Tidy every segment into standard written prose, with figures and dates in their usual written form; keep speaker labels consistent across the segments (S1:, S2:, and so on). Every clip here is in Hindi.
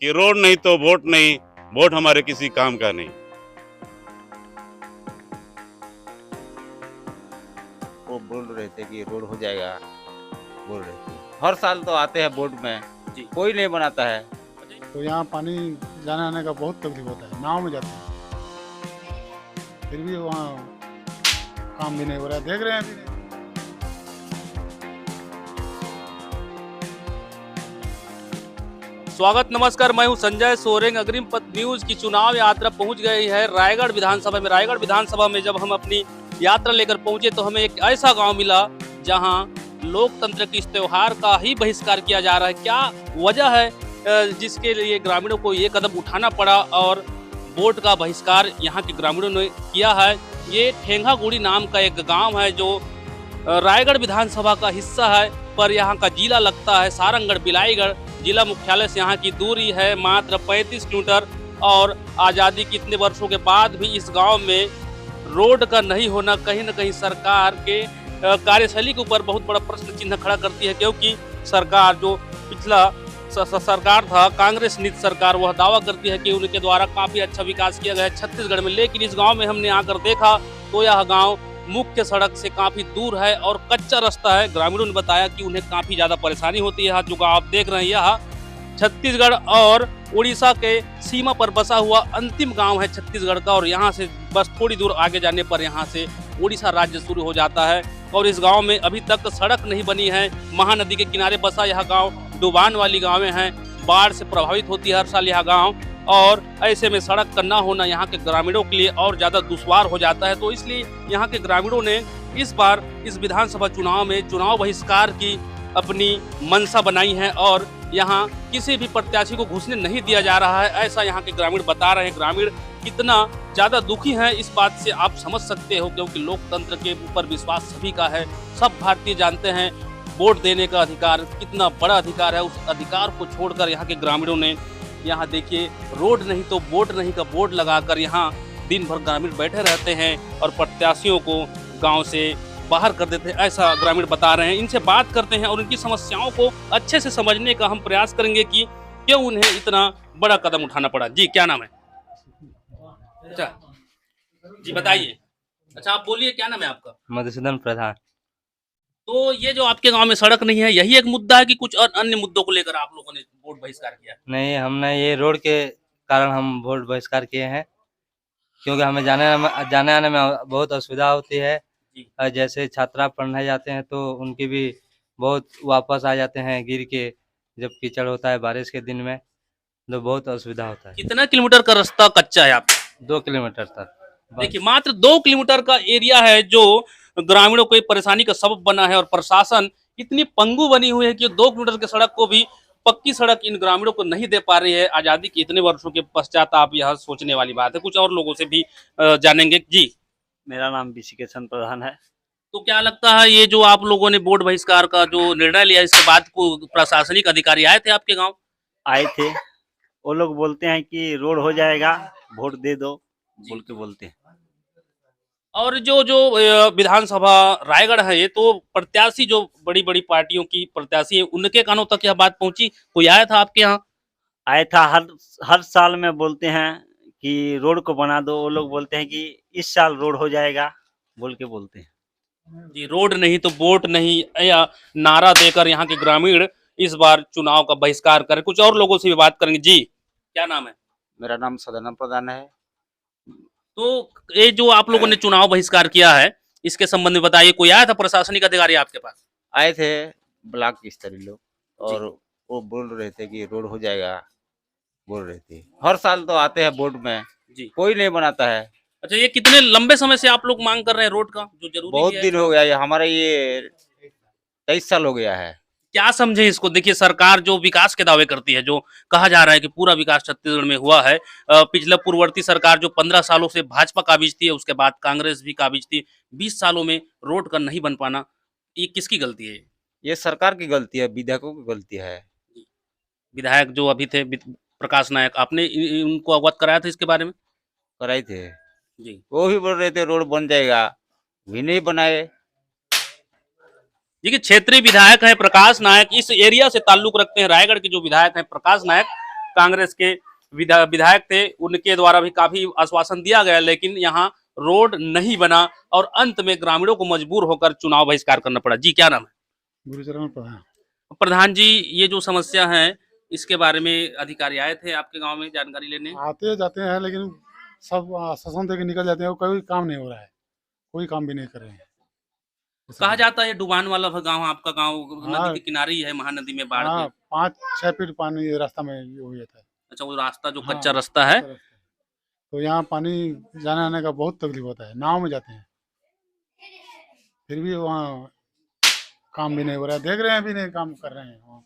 S1: कि रोड नहीं तो वोट नहीं, वोट हमारे किसी काम का नहीं।
S2: वो बोल रहे थे कि रोड हो जाएगा, बोल रहे थे। हर साल तो आते हैं वोट में,
S3: जी।
S2: कोई नहीं बनाता है।
S4: तो यहाँ पानी जाने आने का बहुत तकलीफ होता है, नाव में जाते हैं, फिर भी वहाँ काम भी नहीं हो रहा है, देख रहे हैं अभी।
S3: स्वागत नमस्कार, मैं हूं संजय सोरेंग। अग्रिम पथ न्यूज की चुनाव यात्रा पहुंच गई है रायगढ़ विधानसभा में। रायगढ़ विधानसभा में जब हम अपनी यात्रा लेकर पहुंचे तो हमें एक ऐसा गांव मिला जहां लोकतंत्र के इस त्योहार का ही बहिष्कार किया जा रहा है। क्या वजह है जिसके लिए ग्रामीणों को ये कदम उठाना पड़ा और वोट का बहिष्कार यहाँ के ग्रामीणों ने किया है? ये ठेंगागुड़ी नाम का एक गाँव है जो रायगढ़ विधानसभा का हिस्सा है, पर यहाँ का जिला लगता है सारंगढ़ बिलाईगढ़। जिला मुख्यालय से यहाँ की दूरी है मात्र 35 किलोमीटर और आज़ादी के इतने वर्षों के बाद भी इस गांव में रोड का नहीं होना कहीं न कहीं सरकार के कार्यशैली के ऊपर बहुत बड़ा प्रश्न चिन्ह खड़ा करती है, क्योंकि सरकार जो पिछला सरकार था कांग्रेस नीति सरकार, वह दावा करती है कि उनके द्वारा काफ़ी अच्छा विकास किया गया है छत्तीसगढ़ में। लेकिन इस गाँव में हमने आकर देखा तो यह गाँव मुख्य सड़क से काफी दूर है और कच्चा रास्ता है। ग्रामीणों ने बताया कि उन्हें काफी ज्यादा परेशानी होती है। जो आप देख रहे हैं यह छत्तीसगढ़ और उड़ीसा के सीमा पर बसा हुआ अंतिम गांव है छत्तीसगढ़ का, और यहां से बस थोड़ी दूर आगे जाने पर यहां से उड़ीसा राज्य शुरू हो जाता है। और इस गांव में अभी तक सड़क नहीं बनी है। महानदी के किनारे बसा यह गाँव डुबान वाली गाँवें हैं, बाढ़ से प्रभावित होती है हर साल यह गाँव, और ऐसे में सड़क का ना होना यहाँ के ग्रामीणों के लिए और ज़्यादा दुश्वार हो जाता है। तो इसलिए यहाँ के ग्रामीणों ने इस बार इस विधानसभा चुनाव में चुनाव बहिष्कार की अपनी मंशा बनाई है और यहाँ किसी भी प्रत्याशी को घुसने नहीं दिया जा रहा है, ऐसा यहाँ के ग्रामीण बता रहे हैं। ग्रामीण कितना ज़्यादा दुखी हैं इस बात से आप समझ सकते हो, क्योंकि लोकतंत्र के ऊपर विश्वास सभी का है। सब भारतीय जानते हैं वोट देने का अधिकार कितना बड़ा अधिकार है। उस अधिकार को छोड़कर यहाँ के ग्रामीणों ने, यहाँ देखिए, रोड नहीं तो वोट नहीं का बोर्ड लगाकर यहाँ दिन भर ग्रामीण बैठे रहते हैं और प्रत्याशियों को गांव से बाहर कर देते हैं, ऐसा ग्रामीण बता रहे हैं। इनसे बात करते हैं और उनकी समस्याओं को अच्छे से समझने का हम प्रयास करेंगे कि क्यों उन्हें इतना बड़ा कदम उठाना पड़ा। जी, क्या नाम है? अच्छा जी, बताइए। अच्छा, आप बोलिए, क्या नाम है आपका?
S5: मधुसूदन प्रधान।
S3: तो ये जो आपके गांव में सड़क नहीं है, यही एक मुद्दा है कि कुछ अन्य मुद्दों को लेकर आप लोगों ने वोट बहिष्कार किया?
S5: नहीं, हमने ये रोड के कारण हम वोट बहिष्कार किए हैं, क्योंकि हमें जाने आने में बहुत असुविधा होती है। और जैसे छात्रा पढ़ने जाते हैं तो उनकी भी बहुत वापस आ जाते हैं गिर के, जब कीचड़ होता है बारिश के दिन में तो बहुत असुविधा होता है।
S3: कितना किलोमीटर का रास्ता कच्चा है आपका?
S5: 2 किलोमीटर तक।
S3: देखिए, मात्र 2 किलोमीटर का एरिया है जो ग्रामीणों को परेशानी का सबब बना है, और प्रशासन इतनी पंगु बनी हुई है कि 2 किलोमीटर की सड़क को भी पक्की सड़क इन ग्रामीणों को नहीं दे पा रही है। आजादी के इतने वर्षों के पश्चात आप यह सोचने वाली बात है। कुछ और लोगों से भी जानेंगे। जी,
S6: मेरा नाम विशिकेशन प्रधान है।
S3: तो क्या लगता है ये जो आप लोगों ने वोट बहिष्कार का जो निर्णय लिया, इसके बाद को प्रशासनिक अधिकारी आए थे आपके गाँव?
S6: आए थे, वो लोग बोलते हैं कि रोड हो जाएगा, वोट दे दो, बोल के बोलते हैं।
S3: और जो विधानसभा रायगढ़ है, ये तो प्रत्याशी जो बड़ी बड़ी पार्टियों की प्रत्याशी है, उनके कानों तक यह बात पहुंची? कोई आया था आपके यहाँ?
S6: आए था, हर साल में बोलते हैं कि रोड को बना दो। वो लोग बोलते हैं कि इस साल रोड हो जाएगा, बोल के बोलते हैं।
S3: जी, रोड नहीं तो वोट नहीं, या नारा देकर यहाँ के ग्रामीण इस बार चुनाव का बहिष्कार करें। कुछ और लोगों से भी बात करेंगे। जी, क्या नाम है?
S2: मेरा नाम सदानंद प्रधान है।
S3: तो ये जो आप लोगों ने चुनाव बहिष्कार किया है, इसके संबंध में बताइए। कोई आया था प्रशासनिक अधिकारी आपके पास?
S2: आए थे ब्लॉक स्तरीय लोग, और वो बोल रहे थे कि रोड हो जाएगा, बोल रहे थे। हर साल तो आते हैं वोट में,
S3: जी,
S2: कोई नहीं बनाता है।
S3: अच्छा, ये कितने लंबे समय से आप लोग मांग कर रहे हैं रोड का, जो जरूरी
S2: बहुत
S3: है?
S2: दिन हो गया, ये हमारा ये 23 साल हो गया है।
S3: क्या समझे इसको? देखिए, सरकार जो विकास के दावे करती है, जो कहा जा रहा है कि पूरा विकास छत्तीसगढ़ में हुआ है, पिछला पूर्ववर्ती सरकार जो 15 सालों से भाजपा काबिज थी, उसके बाद कांग्रेस भी काबिज थी, 20 सालों में रोड का नहीं बन पाना, ये किसकी गलती है?
S2: ये सरकार की गलती है, विधायकों की गलती है।
S3: विधायक जो अभी थे प्रकाश नायक, आपने उनको अवगत कराया था इसके बारे में?
S2: कराए थे,
S3: जी,
S2: वो भी बोल रहे थे रोड बन जाएगा, भी नहीं बनाए।
S3: देखिए, क्षेत्रीय विधायक हैं प्रकाश नायक, इस एरिया से ताल्लुक रखते हैं। रायगढ़ के जो विधायक हैं प्रकाश नायक, कांग्रेस के विधायक थे, उनके द्वारा भी काफी आश्वासन दिया गया, लेकिन यहाँ रोड नहीं बना और अंत में ग्रामीणों को मजबूर होकर चुनाव बहिष्कार करना पड़ा। जी क्या नाम है?
S4: गुरुचरण प्रधान।
S3: प्रधान जी, ये जो समस्या है इसके बारे में अधिकारी आए थे आपके गांव में जानकारी लेने?
S4: आते जाते हैं लेकिन सब आश्वासन दे के निकल जाते हैं और कोई काम नहीं हो रहा है, कोई काम भी नहीं कर रहे हैं।
S3: कहा जाता है डुबान वाला गांव आपका गांव
S4: हाँ।
S3: नदी के किनारे ही है, महानदी में बाढ़
S4: हाँ,
S3: के।
S4: 5-6 फीट पानी रास्ता में ये हो जाता है।
S3: अच्छा, वो रास्ता जो
S4: हाँ,
S3: कच्चा रास्ता है।
S4: कच्चा रास्ता है। तो यहाँ पानी जाने आने का बहुत तकलीफ होता है, नाव में जाते हैं, फिर भी वहाँ काम भी नहीं हो रहा है, देख रहे हैं अभी नहीं काम कर रहे हैं वहाँ।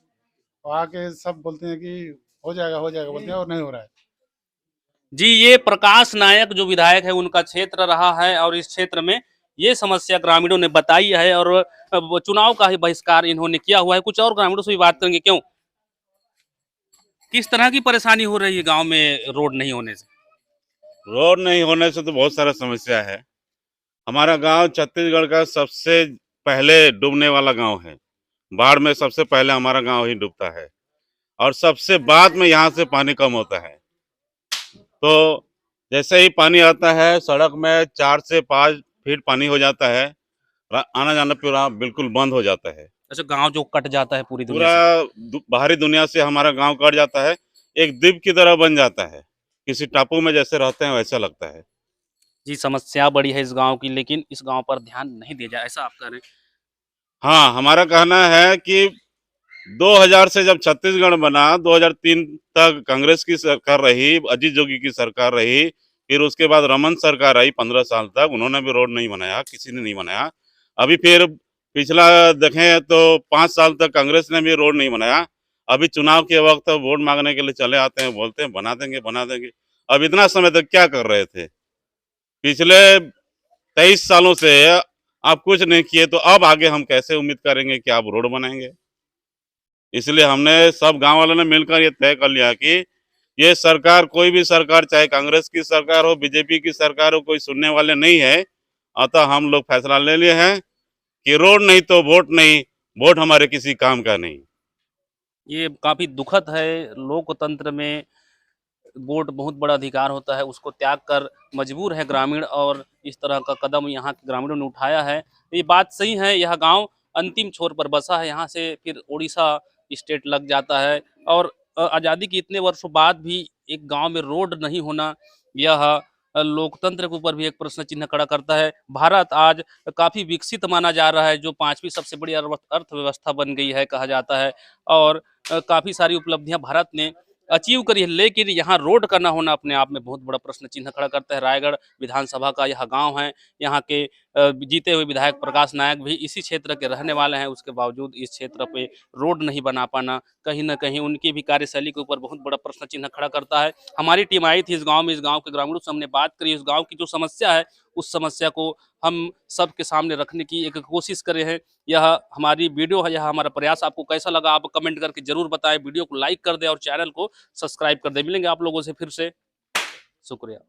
S4: तो आके सब बोलते हैं कि हो जाएगा बोलते हैं और नहीं हो रहा है।
S3: जी, ये प्रकाश नायक जो विधायक है उनका क्षेत्र रहा है और इस क्षेत्र में ये समस्या ग्रामीणों ने बताई है और वो चुनाव का ही बहिष्कार इन्होंने किया हुआ है। कुछ और ग्रामीणों से भी बात करेंगे। क्यों, किस तरह की परेशानी हो रही है गांव में रोड नहीं होने से?
S1: रोड नहीं होने से तो बहुत सारा समस्या है। हमारा गांव छत्तीसगढ़ का सबसे पहले डूबने वाला गांव है। बाढ़ में सबसे पहले हमारा गांव ही डूबता है और सबसे बाद में यहाँ से पानी कम होता है। तो जैसे ही पानी आता है सड़क में 4 से 5 फीट पानी हो जाता है, आना जाना पूरा बिल्कुल बंद हो जाता है।
S3: अच्छा, गांव जो कट जाता है पूरी दुनिया से।
S1: पूरा बाहरी दुनिया से हमारा गांव कट जाता है, एक द्वीप की तरह बन जाता है, किसी टापू में जैसे रहते हैं वैसा लगता है।
S3: जी, समस्या बड़ी है इस गांव की, लेकिन इस गांव पर ध्यान नहीं दिया जाए, ऐसा आप कह रहे हैं?
S1: हाँ, हमारा कहना है कि 2000 से जब छत्तीसगढ़ बना, 2003 तक कांग्रेस की सरकार रही, अजीत जोगी की सरकार रही, फिर उसके बाद रमन सरकार आई 15 साल तक, उन्होंने भी रोड नहीं बनाया, किसी ने नहीं बनाया। अभी फिर पिछला देखें तो 5 साल तक कांग्रेस ने भी रोड नहीं बनाया। अभी चुनाव के वक्त वोट मांगने के लिए चले आते हैं, बोलते हैं बना देंगे। अब इतना समय तक क्या कर रहे थे? पिछले 23 सालों से आप कुछ नहीं किए, तो अब आगे हम कैसे उम्मीद करेंगे कि आप रोड बनाएंगे? इसलिए हमने सब गांव वालों ने मिलकर ये तय कर लिया कि ये सरकार, कोई भी सरकार, चाहे कांग्रेस की सरकार हो, बीजेपी की सरकार हो, कोई सुनने वाले नहीं है। अतः हम लोग फैसला ले लिए हैं कि रोड नहीं तो वोट नहीं, वोट हमारे किसी काम का नहीं।
S3: ये काफी दुखद है। लोकतंत्र में वोट बहुत बड़ा अधिकार होता है, उसको त्याग कर मजबूर है ग्रामीण और इस तरह का कदम यहाँ के ग्रामीणों ने उठाया है। ये बात सही है, यह गांव अंतिम छोर पर बसा है, यहाँ से फिर उड़ीसा स्टेट लग जाता है और आज़ादी के इतने वर्षों बाद भी एक गांव में रोड नहीं होना, यह लोकतंत्र के ऊपर भी एक प्रश्न चिन्ह खड़ा करता है। भारत आज काफ़ी विकसित माना जा रहा है, जो 5वीं सबसे बड़ी अर्थव्यवस्था बन गई है कहा जाता है और काफ़ी सारी उपलब्धियां भारत ने अचीव करी है, लेकिन यहाँ रोड का ना होना अपने आप में बहुत बड़ा प्रश्न चिन्ह खड़ा करता है। रायगढ़ विधानसभा का यह गांव है, यहाँ के जीते हुए विधायक प्रकाश नायक भी इसी क्षेत्र के रहने वाले हैं, उसके बावजूद इस क्षेत्र पे रोड नहीं बना पाना कहीं ना कहीं उनकी भी कार्यशैली के ऊपर बहुत बड़ा प्रश्न चिन्ह खड़ा करता है। हमारी टीम आई थी इस गाँव में, इस गाँव के ग्रामीणों से हमने बात करी, इस गाँव की जो समस्या है उस समस्या को हम सबके सामने रखने की एक कोशिश करे हैं। यह हमारी वीडियो है, यह हमारा प्रयास आपको कैसा लगा आप कमेंट करके जरूर बताएं। वीडियो को लाइक कर दें और चैनल को सब्सक्राइब कर दें। मिलेंगे आप लोगों से फिर से, शुक्रिया।